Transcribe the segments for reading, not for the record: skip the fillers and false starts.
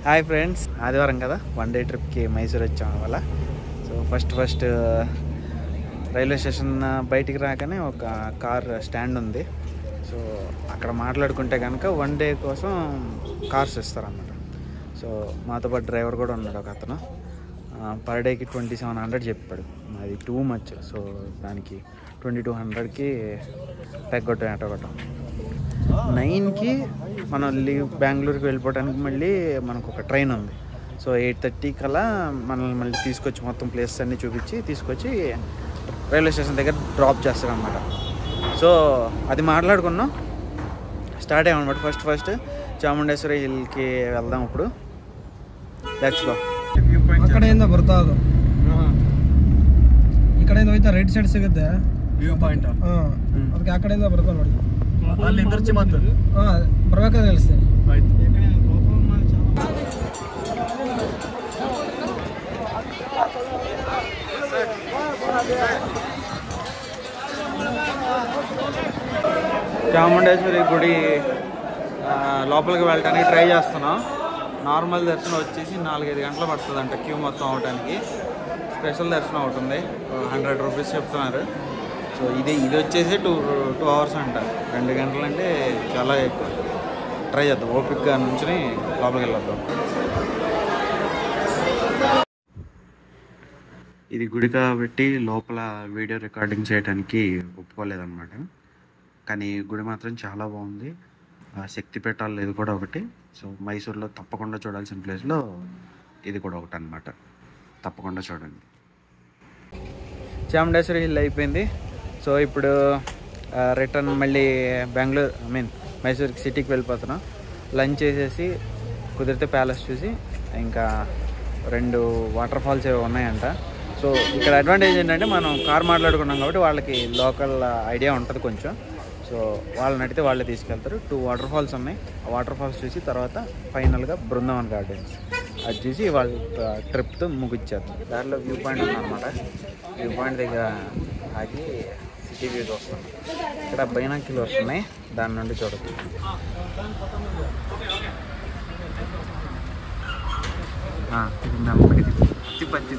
Hi friends, ఆదివారం కదా, one day ట్రిప్కి మైసూర్ వచ్చాం అలా. సో ఫస్ట్ రైల్వే స్టేషన్ బయటికి రాగానే ఒక కార్ స్టాండ్ ఉంది. సో అక్కడ మాట్లాడుకుంటే కనుక వన్ డే కోసం కార్స్ ఇస్తారన్నమాట. సో మాతో పాటు డ్రైవర్ కూడా ఉన్నాడు ఒక అతను. పర్ డేకి 2700 చెప్పాడు. అది టూ మచ్. సో దానికి 2200కి తగ్గొట్టాం ఎట్టగొట్టాం. 9కి మనం బెంగళూరుకి వెళ్ళిపోవడానికి మళ్ళీ మనకు ఒక ట్రైన్ ఉంది. సో 8:30 కల్లా మనల్ని మళ్ళీ తీసుకొచ్చి మొత్తం ప్లేసెస్ అన్నీ చూపించి తీసుకొచ్చి రైల్వే స్టేషన్ దగ్గర డ్రాప్ చేస్తారనమాట. సో అది మాట్లాడుకున్నాం, స్టార్ట్ అయ్యామన్నమాట. ఫస్ట్ ಚಾಮುಂಡೇಶ್ವರಿ హిల్కి వెళ్దాం. ఇప్పుడు లెట్స్ గో. ಆ ಕಡೆಯಿಂದ ಬರ್ತಾ ಅದು ಈ ಕಡೆಯಿಂದ ಹೋಯ್ತಾ ರೈಟ್ ಸೈಡ್ ಸಿಗುತ್ತೆ ವ್ಯೂ ಪಾಯಿಂಟ್. ಅದಕ್ಕೆ ಆ ಕಡೆಯಿಂದ ಬರ್ತಾ ನೋಡಿ. ಅಲ್ಲಿ ಇಂದರ್ಚಿ ಮಾತು ಬರ್ಬೇಕಾದ್ರೆ ಹೇಳ್ತೀನಿ. చాముండేశ్వరి గుడి లోపలికి వెళ్ళడానికి ట్రై చేస్తున్నాం. నార్మల్ దర్శనం వచ్చేసి 4-5 గంటలు పడుతుందంట క్యూ మొత్తం అవడానికి. స్పెషల్ దర్శనం అవుతుంది, 100 రూపీస్ చెప్తున్నారు. సో ఇది వచ్చేసి 2 అవర్స్ అంట. 2 గంటలు అంటే చాలా ఎక్కువ. ట్రై చేద్దాం, ఓపిక్గా నుంచుని లోపలికి వెళ్ళొద్దాం. ఇది గుడి కాబట్టి లోపల వీడియో రికార్డింగ్ చేయడానికి ఒప్పుకోలేదన్నమాట. కానీ గుడి మాత్రం చాలా బాగుంది. శక్తిపీఠాలు ఇది కూడా ఒకటి. సో మైసూర్లో తప్పకుండా చూడాల్సిన ప్లేస్లో ఇది కూడా ఒకటి అన్నమాట. తప్పకుండా చూడండి. చాముండేశ్వరి హిల్ అయిపోయింది. సో ఇప్పుడు రిటర్న్ మళ్ళీ మైసూర్కి సిటీకి వెళ్ళిపోతున్నాం. లంచ్ చేసేసి కుదిరితే ప్యాలెస్ చూసి ఇంకా 2 వాటర్ ఫాల్స్ ఏవో ఉన్నాయంట. సో ఇక్కడ అడ్వాంటేజ్ ఏంటంటే మనం కార్ మాట్లాడుకున్నాం కాబట్టి వాళ్ళకి లోకల్ ఐడియా ఉంటుంది కొంచెం. సో వాళ్ళని అడిగితే వాళ్ళే తీసుకెళ్తారు. 2 వాటర్ ఫాల్స్ ఉన్నాయి. ఆ వాటర్ ఫాల్స్ చూసి తర్వాత ఫైనల్గా బృందావన్ గార్డెన్స్ అది చూసి వాళ్ళ ట్రిప్తో ముగిచ్చేస్తాం. దాంట్లో వ్యూ పాయింట్ ఉందన్నమాట. వ్యూ పాయింట్ దగ్గర ఆగి సిటీ వ్యూ వస్తాం. ఇక్కడ బైనాకిలు వస్తున్నాయి, దాని నుండి చూడచ్చు. పచ్చి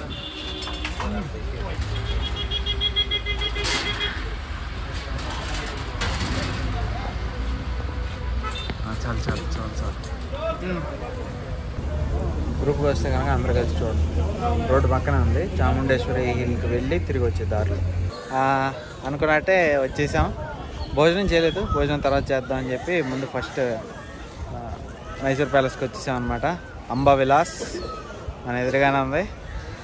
చాలు గ్రూప్ వస్తే కనుక అందరు కలిసి చూడండి. రోడ్డు పక్కన ఉంది. చాముండేశ్వరి హిల్కి వెళ్ళి తిరిగి వచ్చే దారిలో అనుకున్నట్టే వచ్చేసాం. భోజనం చేయలేదు, భోజనం తర్వాత చేద్దాం అని చెప్పి ముందు ఫస్ట్ మైసూర్ ప్యాలెస్కి వచ్చేసాం అనమాట. అంబా విలాస్ మన ఎదురుగానే ఉంది,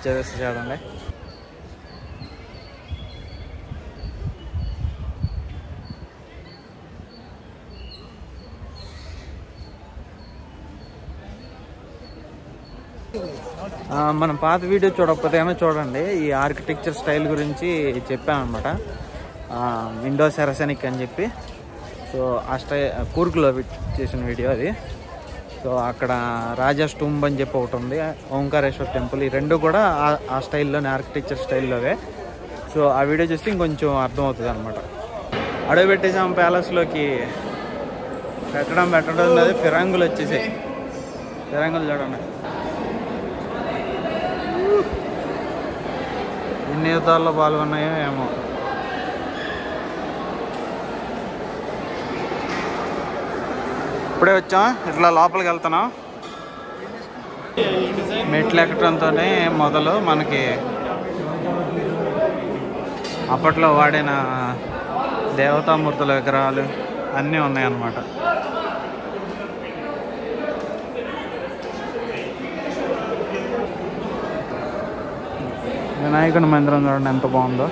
చేస్తే చూడండి. మనం పాత వీడియో చూడకపోతే ఏమో చూడండి. ఈ ఆర్కిటెక్చర్ స్టైల్ గురించి చెప్పామన్నమాట. ఇండో సెరసెనిక్ అని చెప్పి. సో ఆ కూర్గ్లో చేసిన వీడియో అది. సో అక్కడ రాజా స్టూంబ్ అని చెప్పి ఒకటి ఉంది, ఓంకారేశ్వర్ టెంపుల్. ఈ 2 కూడా ఆ స్టైల్లోనే, ఆర్కిటెక్చర్ స్టైల్లోవే. సో ఆ వీడియో చూస్తే ఇంకొంచెం అర్థమవుతుంది అనమాట. అడుగు పెట్టేసాం ప్యాలెస్లోకి. పెట్టడం అది ఫిరాంగులు వచ్చేసాయి. ఫిరాంగులు చూడండి ఎన్ని యుద్ధాల్లో పాల్గొన్నాయో ఏమో. ఇప్పుడే వచ్చాం, ఇట్లా లోపలికి వెళ్తున్నాం. మెట్లు ఎక్కడంతోనే మొదలు మనకి అప్పట్లో వాడిన దేవతామూర్తుల విగ్రహాలు అన్నీ ఉన్నాయన్నమాట. వినాయకుని మందిరం చూడండి ఎంత బాగుందో.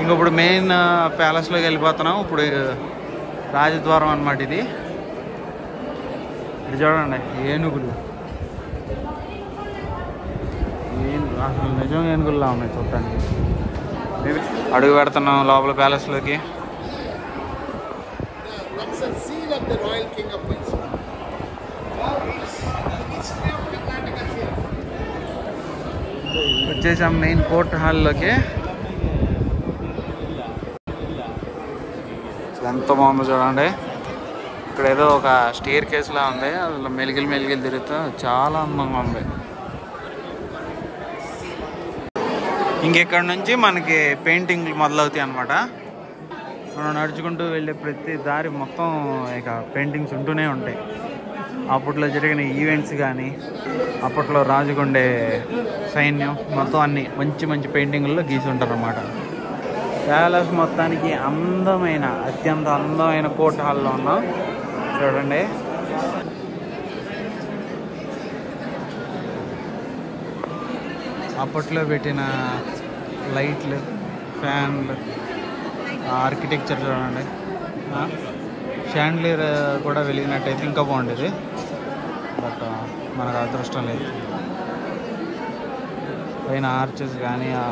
ఇంకొప్పుడు మెయిన్ ప్యాలెస్లోకి వెళ్ళిపోతున్నాం. ఇప్పుడు రాజద్వారం అన్నమాట ఇది. ఇది చూడండి, ఏనుగులు అసలు నిజం ఏనుగుల్లా ఉన్నాయి చూడటానికి. అడుగు పెడుతున్నాం లోపల ప్యాలెస్లోకి. వచ్చేసాం మెయిన్ కోర్ట్ హాల్లోకి. ఎంత బాగుందో చూడండి. ఇక్కడ ఏదో ఒక స్టేర్ కేసులా ఉంది, అందులో మెలిగిలు తిరుగుతూ చాలా అందంగా ఉంది. ఇంకెక్కడ నుంచి మనకి పెయింటింగ్లు మొదలవుతాయి అన్నమాట. మనం నడుచుకుంటూ వెళ్ళే ప్రతి దారి మొత్తం ఇక పెయింటింగ్స్ ఉంటూనే ఉంటాయి. అప్పట్లో జరిగిన ఈవెంట్స్ కానీ, అప్పట్లో రాజుగుండే సైన్యం మొత్తం అన్ని మంచి పెయింటింగ్లలో గీసి ఉంటారు అన్నమాట. ప్యాలెస్ మొత్తానికి అత్యంత అందమైన కోర్ట్ హాల్లో ఉన్నాం. చూడండి, అప్పట్లో పెట్టిన లైట్లు, ఫ్యాన్లు, ఆర్కిటెక్చర్ చూడండి. షాండ్లియర్ కూడా వెలిగినట్టయితే ఇంకా బాగుండేది, బట్ మనకు అదృష్టం లేదు. పైన ఆర్చెస్ కానీ, ఆ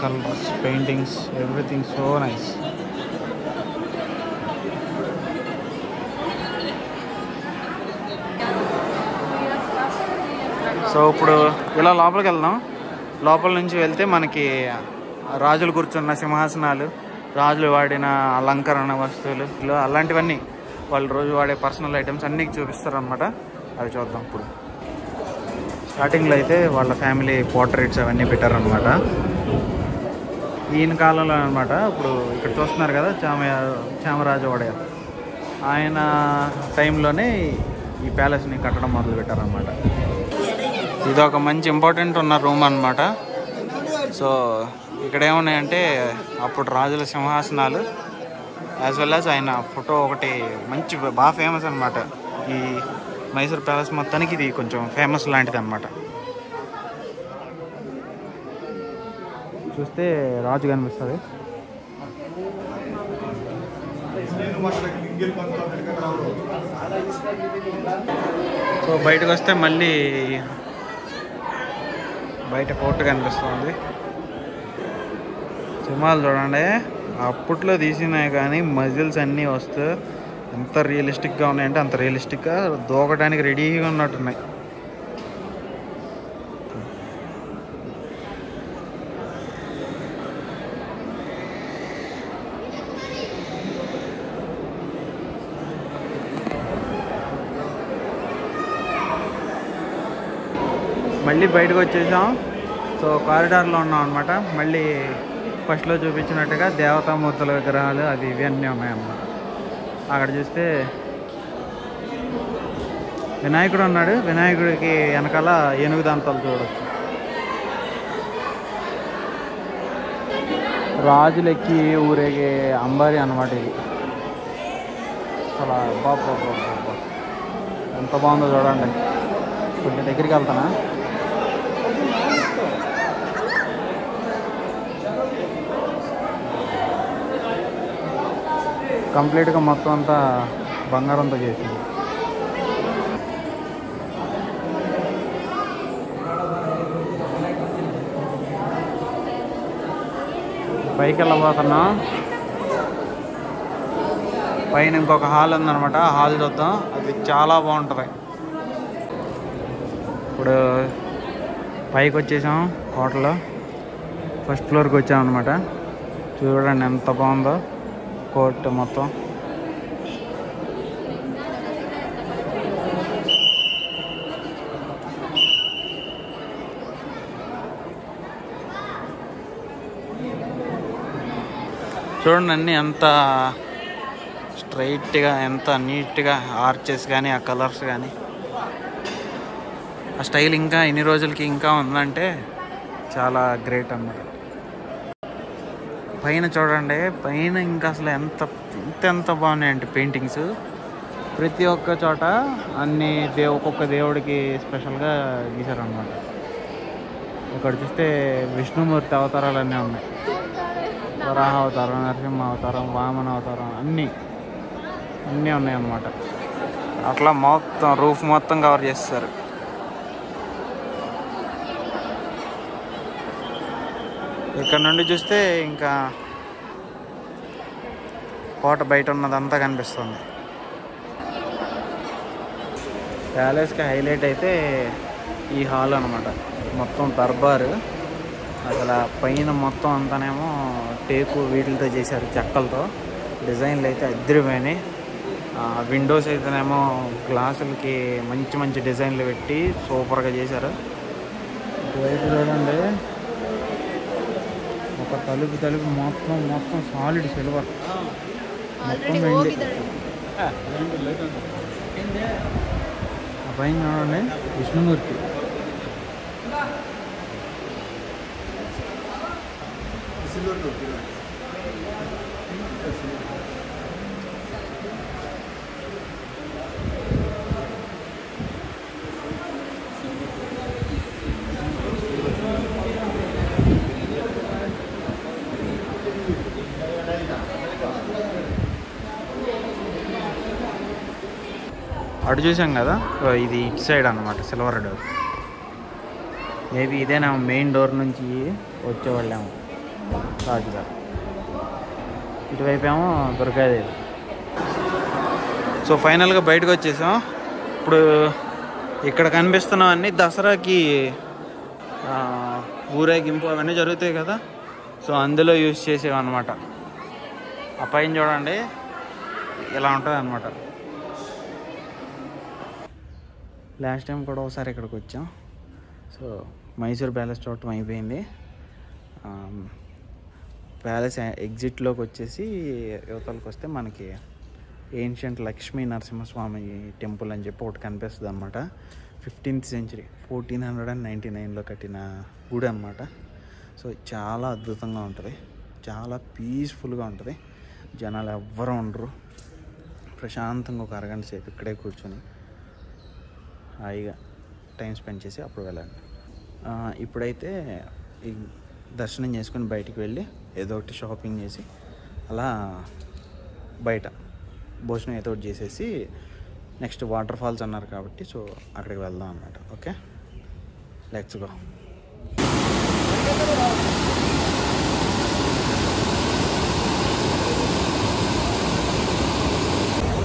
colours, paintings, everything so nice. So ఇప్పుడు ఇలా లోపలికి వెళ్దాం. లోపల నుంచి వెళ్తే మనకి రాజులు కూర్చున్న సింహాసనాలు, రాజులు వాడిన అలంకరణ వస్తువులు, అలాంటివన్నీ వాళ్ళు రోజు వాడే పర్సనల్ ఐటమ్స్ అన్నీ చూపిస్తారనమాట. అవి చూద్దాం. ఇప్పుడు స్టార్టింగ్లో అయితే వాళ్ళ ఫ్యామిలీ పోర్ట్రేట్స్ అవన్నీ పెట్టారనమాట. ఈయన కాలంలో అనమాట. ఇప్పుడు ఇక్కడ చూస్తున్నారు కదా, చామరాజ ఒడయార్, ఆయన టైంలోనే ఈ ప్యాలెస్ని కట్టడం మొదలు పెట్టారనమాట. ఇది ఒక మంచి ఇంపార్టెంట్ ఉన్న రూమ్ అనమాట. సో ఇక్కడ ఏమున్నాయంటే అప్పుడు రాజుల సింహాసనాలు, యాజ్ వెల్ యాజ్ ఆయన ఫోటో ఒకటి మంచి బాగా ఫేమస్ అనమాట. ఈ మైసూర్ ప్యాలెస్ మొత్తానికి ఇది కొంచెం ఫేమస్ లాంటిది అనమాట. చూస్తే రాజు కనిపిస్తుంది. సో బయటకు వస్తే మళ్ళీ బయట కోర్టు కనిపిస్తుంది. సింహాలు చూడండి, అప్పట్లో తీసినాయి కానీ మజిల్స్ అన్నీ వస్తూ ఎంత రియలిస్టిక్గా ఉన్నాయంటే అంత రియలిస్టిక్గా దూకడానికి రెడీగా ఉన్నట్టున్నాయి. మళ్ళీ బయటకు వచ్చేసాం. సో కారిడార్లో ఉన్నాం అనమాట. మళ్ళీ ఫస్ట్లో చూపించినట్టుగా దేవతామూర్తుల విగ్రహాలు అది ఇవి అన్నీ ఉన్నాయన్నమాట. అక్కడ చూస్తే వినాయకుడు ఉన్నాడు. వినాయకుడికి వెనకాల ఏనుగు దంతాలు చూడవచ్చు. రాజులెక్కి ఊరేగే అంబారి అన్నమాట ఇది. అసలు బాబా ఎంత బాగుందో చూడండి. కొంచెం దగ్గరికి వెళ్తానా? కంప్లీట్గా మొత్తం అంతా బంగారంతో చేసింది. పైకి వెళ్ళబోతున్నా. పైన ఇంకొక హాల్ ఉందన్నమాట. ఆ హాల్ చూద్దాం, అది చాలా బాగుంటుంది. ఇప్పుడు పైకి వచ్చేసాం. హోటల్లో ఫస్ట్ ఫ్లోర్కి వచ్చాం అనమాట. చూడండి ఎంత బాగుందో కోర్టు మొత్తం. చూడండి అన్నీ ఎంత స్ట్రైట్గా, ఎంత నీట్గా, ఆర్చెస్ కానీ, ఆ కలర్స్ కానీ, ఆ స్టైల్ ఇంకా ఇన్ని రోజులకి ఇంకా ఉందంటే చాలా గ్రేట్ అన్నమాట. పైన చూడండి, పైన ఇంకా అసలు ఎంత బాగున్నాయంటే పెయింటింగ్స్. ప్రతి ఒక్క చోట అన్ని ఒక్కొక్క దేవుడికి స్పెషల్గా గీశారనమాట. ఇక్కడ చూస్తే విష్ణుమూర్తి అవతారాలన్నీ ఉన్నాయి. వరాహ అవతారం, నరసింహ అవతారం, వామన అవతారం అన్నీ ఉన్నాయన్నమాట. అట్లా మొత్తం రూఫ్ మొత్తం కవర్ చేస్తారు. ఇక్కడ నుండి చూస్తే ఇంకా కోట బయట ఉన్నదంతా కనిపిస్తుంది. ప్యాలెస్కి హైలైట్ అయితే ఈ హాల్ అనమాట. మొత్తం దర్బారు. అసలు పైన మొత్తం అంతానేమో టేకు వీటితో చేశారు, చెక్కలతో. డిజైన్లు అయితే అద్దరిపోయినాయి. విండోస్ అయితేనేమో గ్లాసులకి మంచి మంచి డిజైన్లు పెట్టి సూపర్గా చేశారు. ఇటువైపు చూడండి, ఒక తలుపు మొత్తం సాలిడ్ సిల్వర్, మొత్తం వెండి. ఆ పైన చూడండి విష్ణుమూర్తి. అటు చూసాం కదా, ఇది ఇటు సైడ్ అన్నమాట సిల్వర్ డోర్. మేబీ ఇదేనా మెయిన్ డోర్ నుంచి వచ్చేవాళ్ళేమో రాజుగారు. ఇటువైపు ఏమో దుర్గాదేవి. సో ఫైనల్గా బయటకు వచ్చేసాం. ఇప్పుడు ఇక్కడ కనిపిస్తున్నవన్నీ దసరాకి ఊరేగింపు అవన్నీ జరుగుతాయి కదా, సో అందులో యూజ్ చేసేవి అనమాట. ఆ పైన చూడండి ఇలా ఉంటుంది అనమాట. లాస్ట్ టైం కూడా ఒకసారి ఇక్కడికి వచ్చాం. సో మైసూర్ ప్యాలెస్ చూడటం అయిపోయింది. ప్యాలెస్ ఎగ్జిట్లోకి వచ్చేసి యువతలకు వస్తే మనకి ఏన్షియంట్ లక్ష్మీ నరసింహస్వామి టెంపుల్ అని చెప్పి ఒకటి కనిపిస్తుంది అనమాట. 15th century 1499లో కట్టిన గుడి అనమాట. సో చాలా అద్భుతంగా ఉంటుంది, చాలా పీస్ఫుల్గా ఉంటుంది. జనాలు ఎవ్వరూ ఉండరు. ప్రశాంతంగా ఒక అరగంట సేపు ఇక్కడే కూర్చొని హాయిగా టైం స్పెండ్ చేసి అప్పుడు వెళ్ళండి. ఇప్పుడైతే ఈ దర్శనం చేసుకుని బయటికి వెళ్ళి ఏదో ఒకటి షాపింగ్ చేసి అలా బయట భోజనం ఏదో ఒకటి చేసేసి నెక్స్ట్ వాటర్ ఫాల్స్ అన్నారు కాబట్టి సో అక్కడికి వెళ్దాం అన్నమాట. Okay, let's go.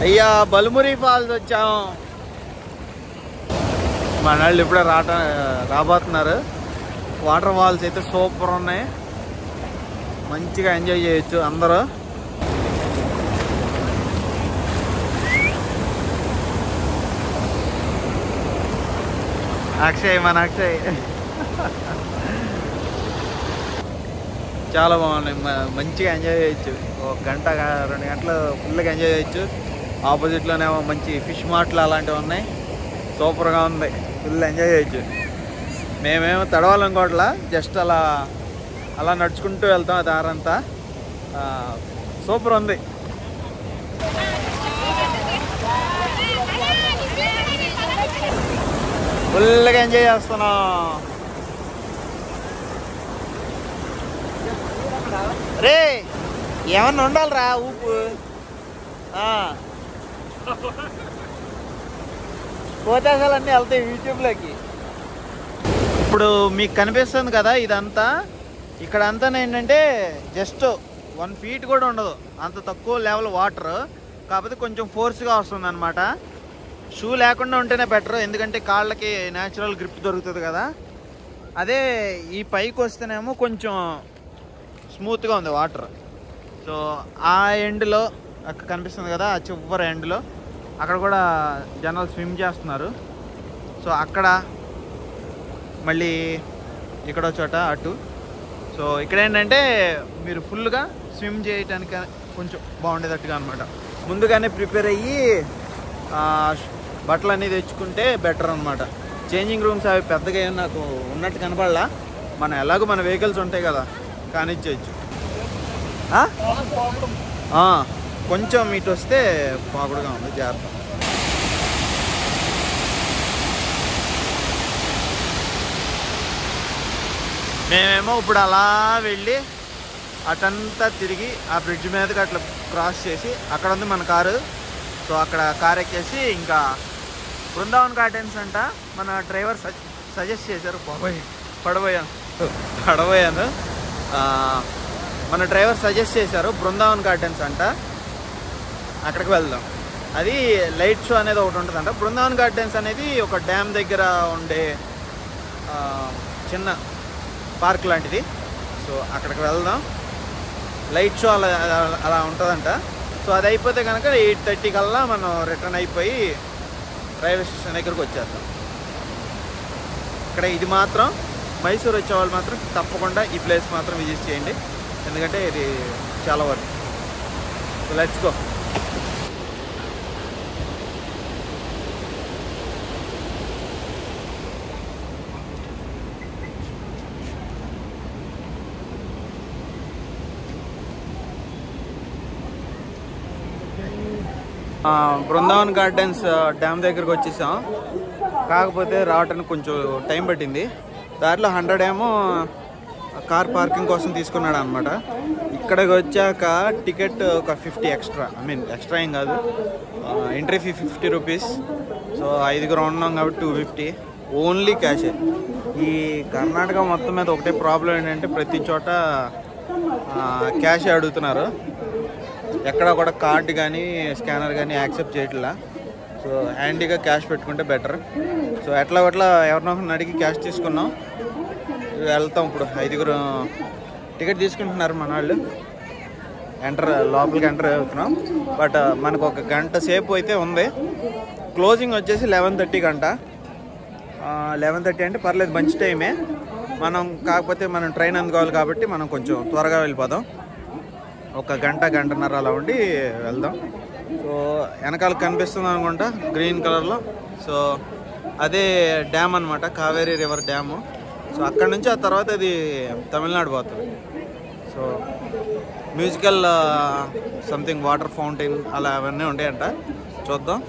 అయ్యా బల్మురి ఫాల్స్ వచ్చాం. మన వాళ్ళు ఇప్పుడే రాబోతున్నారు. వాటర్ ఫాల్స్ అయితే సూపర్ ఉన్నాయి, మంచిగా ఎంజాయ్ చేయొచ్చు అందరూ. మన అక్షయ్ చాలా బాగున్నాయి, మంచిగా ఎంజాయ్ చేయొచ్చు. ఒక గంట 2 గంటలు ఫుల్గా ఎంజాయ్ చేయొచ్చు. ఆపోజిట్లోనేమో మంచి ఫిష్ మార్ట్లు అలాంటివి ఉన్నాయి, సూపర్గా ఉంది, ఫుల్ ఎంజాయ్ చేయొచ్చు. మేమేమో తడవాలనుకోవట్లా, జస్ట్ అలా నడుచుకుంటూ వెళ్తాం ఆ దారంతా. సూపర్ ఉంది. ఫుల్గా ఎంజాయ్ చేస్తున్నాం. రే ఏమన్నా ఉండాలిరా ఊపు. పోతాసాలన్నీ వెళ్తాయి యూట్యూబ్లోకి. ఇప్పుడు మీకు కనిపిస్తుంది కదా ఇదంతా, ఇక్కడ అంతా ఏంటంటే జస్ట్ 1 feet కూడా ఉండదు, అంత తక్కువ లెవెల్ వాటర్. కాకపోతే కొంచెం ఫోర్స్గా వస్తుంది అనమాట. షూ లేకుండా ఉంటేనే బెటర్, ఎందుకంటే కాళ్ళకి న్యాచురల్ గ్రిప్ దొరుకుతుంది కదా. అదే ఈ పైకి వస్తేనేమో కొంచెం స్మూత్గా ఉంది వాటర్. సో ఆ ఎండ్లో అక్కడ కనిపిస్తుంది కదా, ఆ చివరి ఎండ్లో అక్కడ కూడా జనాలు స్విమ్ చేస్తున్నారు. సో అక్కడ మళ్ళీ ఇక్కడో చోట అటు. సో ఇక్కడ ఏంటంటే మీరు ఫుల్గా స్విమ్ చేయడానికి కొంచెం బాగుండేటట్టుగా అనమాట. ముందుగానే ప్రిపేర్ అయ్యి బట్టలు అన్నీ తెచ్చుకుంటే బెటర్ అనమాట. చేంజింగ్ రూమ్స్ అవి పెద్దగా ఏమి నాకు ఉన్నట్టు కనపడలా. మనం ఎలాగో మన వెహికల్స్ ఉంటాయి కదా, కానిచ్చేయచ్చు. కొంచెం ఇటు వస్తే పాకుడుగా ఉంది, జాగ్రత్త. మేమేమో ఇప్పుడు అలా వెళ్ళి అటంతా తిరిగి ఆ బ్రిడ్జ్ మీదకి అట్లా క్రాస్ చేసి అక్కడ ఉంది మన కారు. సో అక్కడ కార్ ఎక్కేసి ఇంకా బృందావన్ గార్డెన్స్ అంట మన డ్రైవర్ సజెస్ట్ చేశారు. పడబోయాను. మన డ్రైవర్ సజెస్ట్ చేశారు బృందావన్ గార్డెన్స్ అంట, అక్కడికి వెళ్దాం. అది లైట్ షో అనేది ఒకటి ఉంటుందంట. బృందావన్ గార్డెన్స్ అనేది ఒక డ్యామ్ దగ్గర ఉండే చిన్న పార్క్ లాంటిది. సో అక్కడికి వెళ్దాం. లైట్ షో అలా ఉంటుందంట. సో అది అయిపోతే కనుక 8:30 కల్లా మనం రిటర్న్ అయిపోయి రైల్వే స్టేషన్ దగ్గరకు వచ్చేస్తాం. ఇక్కడ ఇది మాత్రం మైసూర్ వచ్చేవాళ్ళు మాత్రం తప్పకుండా ఈ ప్లేస్ మాత్రం విజిట్ చేయండి, ఎందుకంటే ఇది చాలా worth. So let's go. Brindavan gardens dam దగ్గరకు వచ్చేసాం. కాకపోతే రావటానికి కొంచెం టైం పట్టింది. దాంట్లో 100 ఏమో కార్ పార్కింగ్ కోసం తీసుకున్నాడు అనమాట. ఇక్కడికి వచ్చాక టికెట్ ఒక 50 ఎక్స్ట్రా, ఎక్స్ట్రా ఏం కాదు, ఎంట్రీ ఫీ 50 రూపీస్. సో 5 ఉన్నాం కాబట్టి 250 ఓన్లీ క్యాషే. ఈ కర్ణాటక మొత్తం మీద ఒకటే ప్రాబ్లం ఏంటంటే ప్రతి చోట క్యాషే అడుగుతున్నారు, ఎక్కడ కూడా కార్డు కానీ స్కానర్ కానీ యాక్సెప్ట్ చేయట్లా. సో హ్యాండీగా క్యాష్ పెట్టుకుంటే బెటర్. సో ఎట్లా ఎవరినో అడిగి క్యాష్ తీసుకున్నాం, వెళ్తాం. ఇప్పుడు 5 టికెట్ తీసుకుంటున్నారు మన వాళ్ళు. లోపలికి ఎంటర్ అవుతున్నాం. బట్ మనకు ఒక గంట సేపు అయితే ఉంది. క్లోజింగ్ వచ్చేసి 11:30 గంట. 11:30 అంటే పర్లేదు, మంచి టైమే. కాకపోతే మనం ట్రైన్ అందుకోవాలి కాబట్టి మనం కొంచెం త్వరగా వెళ్ళిపోదాం. ఒక గంటన్నర అలా ఉండి వెళ్దాం. సో వెనకాల కనిపిస్తుంది అనుకుంటా గ్రీన్ కలర్లో. సో అదే డ్యామ్ అనమాట, కావేరీ రివర్ డ్యాము. సో అక్కడ నుంచి ఆ తర్వాత అది తమిళనాడు పోతుంది. So musical something water fountain అలా అవన్నీ ఉంటాయంట. చూద్దాం,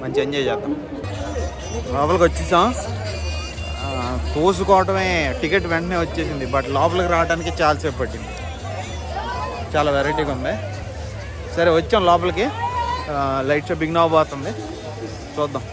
మంచి ఎంజాయ్ చేద్దాం. లోపలికి వచ్చేసాం. తోసుకోవటమే టికెట్ వెంటనే వచ్చేసింది, బట్ లోపలికి రావడానికి చాలాసేపు పట్టింది. చాలా వెరైటీగా ఉంది. సరే వచ్చాం లోపలికి. లైట్ షో బిగిన్ అవ్వబోతుంది, చూద్దాం.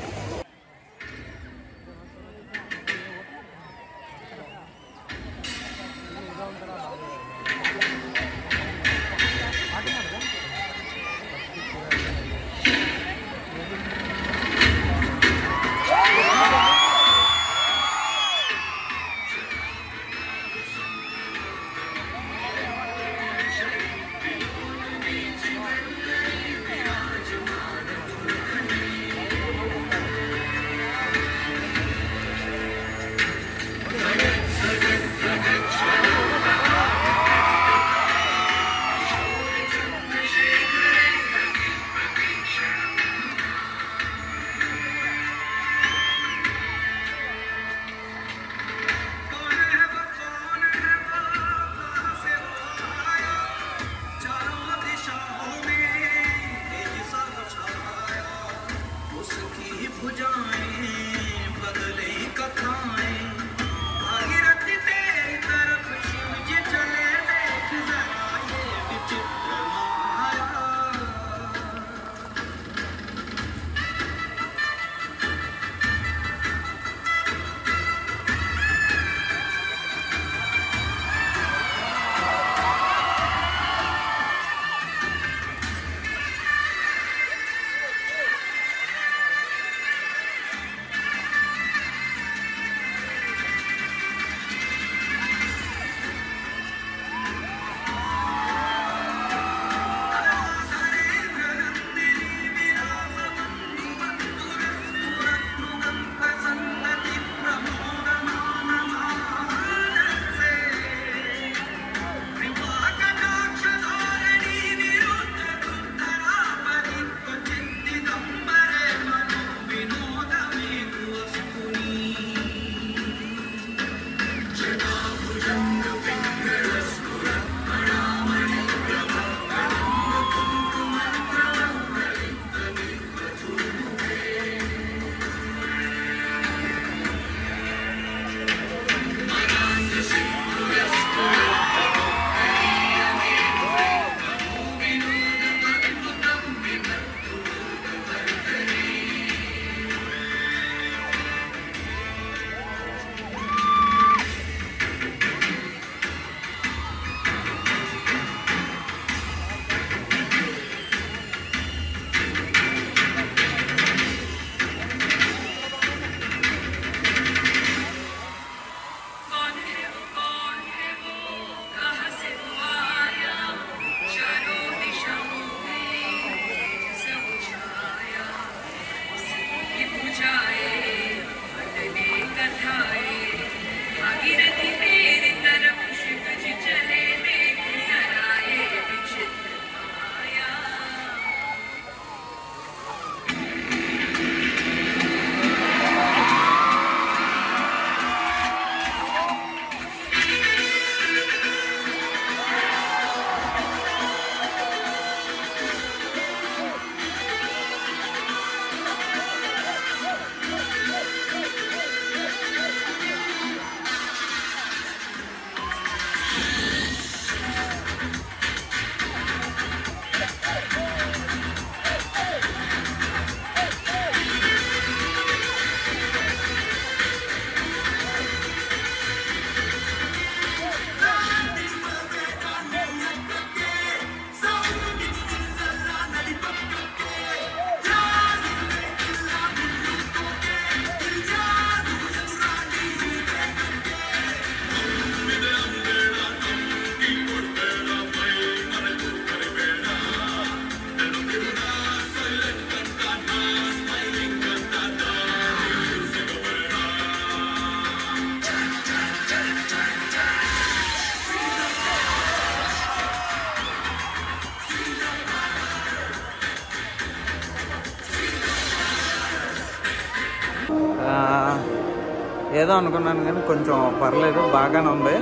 ఏదో అనుకున్నాను కానీ కొంచెం పర్లేదు, బాగానే ఉంది.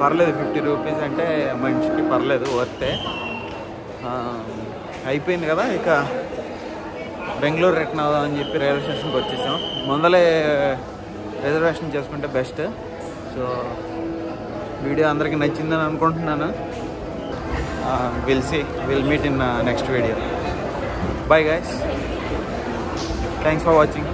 పర్లేదు, 50 రూపీస్ అంటే మనిషికి పర్లేదు, వర్తే. అయిపోయింది కదా, ఇక బెంగళూరు రిటర్న్ అవుదామని చెప్పి రైల్వే స్టేషన్కి వచ్చేసాం. ముందలే రిజర్వేషన్ చేసుకుంటే బెస్ట్. సో వీడియో అందరికీ నచ్చిందని అనుకుంటున్నాను. Will meet in next video. Bye guys, thanks for watching.